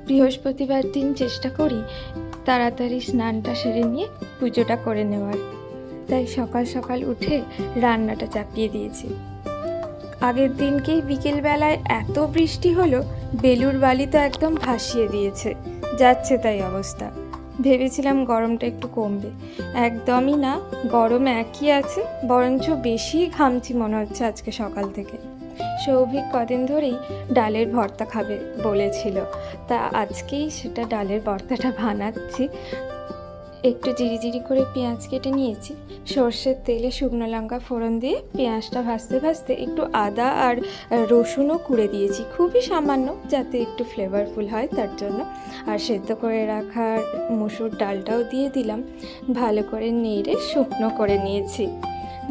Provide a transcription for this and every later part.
বৃহস্পতিবার দিন চেষ্টা করি তাড়াতাড়ি স্নানটা সেরে নিয়ে পুজোটা করে নেওয়ার। তাই সকাল সকাল উঠে রান্নাটা চাপিয়ে দিয়েছি। আগের দিনকেই বিকেলবেলায় এত বৃষ্টি হলো, বেলুর বালি তো একদম ভাসিয়ে দিয়েছে, যাচ্ছে তাই অবস্থা। ভেবেছিলাম গরমটা একটু কমবে, একদমই না, গরম একই আছে, বরঞ্চ বেশি ঘামছি মনে হচ্ছে আজকে সকাল থেকে। সৌভিক কদিন ধরেই ডালের ভর্তা খাবে বলেছিল, তা আজকেই সেটা ডালের ভর্তাটা বানাচ্ছি। একটু জিরি করে পেঁয়াজ কেটে নিয়েছি, সর্ষের তেলে শুকনো লঙ্কা ফোড়ন দিয়ে পেঁয়াজটা ভাজতে ভাজতে একটু আদা আর রসুনও কুড়ে দিয়েছি, খুবই সামান্য, যাতে একটু ফ্লেভারফুল হয় তার জন্য। আর সেদ্ধ করে রাখার মুসুর ডালটাও দিয়ে দিলাম, ভালো করে নেড়ে শুকনো করে নিয়েছি।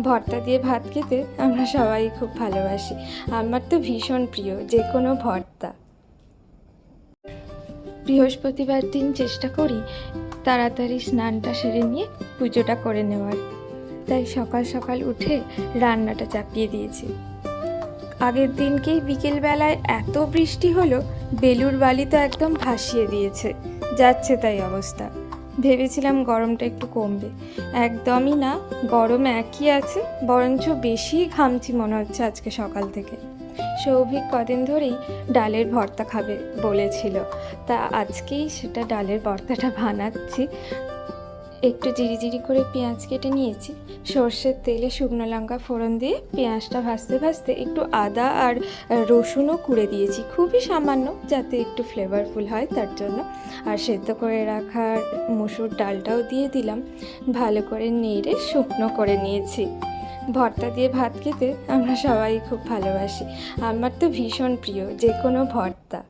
ভর্তা দিয়ে ভাত খেতে আমরা সবাই খুব ভালোবাসি, আমার তো ভীষণ প্রিয় যে কোনো ভর্তা। বৃহস্পতিবার দিন চেষ্টা করি তাড়াতাড়ি স্নানটা সেরে নিয়ে পুজোটা করে নেওয়ার। তাই সকাল সকাল উঠে রান্নাটা চাপিয়ে দিয়েছি। আগের দিনকেই বিকেলবেলায় এত বৃষ্টি হলো, বেলুর বালি তো একদম ভাসিয়ে দিয়েছে, যাচ্ছে তাই অবস্থা। ভেবেছিলাম গরমটা একটু কমবে, একদমই না, গরম একই আছে, বরঞ্চ বেশি ঘামছি মনে হচ্ছে আজকে সকাল থেকে। সৌভিক কদিন ধরেই ডালের ভর্তা খাবে বলেছিল, তা আজকেই সেটা ডালের ভর্তাটা বানাচ্ছি। একটু জিরি করে পেঁয়াজ কেটে নিয়েছি, সর্ষের তেলে শুকনো লঙ্কা ফোড়ন দিয়ে পেঁয়াজটা ভাজতে ভাজতে একটু আদা আর রসুনও কুড়ে দিয়েছি, খুবই সামান্য, যাতে একটু ফ্লেভারফুল হয় তার জন্য। আর সেদ্ধ করে রাখার মুসুর ডালটাও দিয়ে দিলাম, ভালো করে নেড়ে শুকনো করে নিয়েছি। ভর্তা দিয়ে ভাত খেতে আমরা সবাই খুব ভালোবাসি, আমার তো ভীষণ প্রিয় যে কোনো ভর্তা।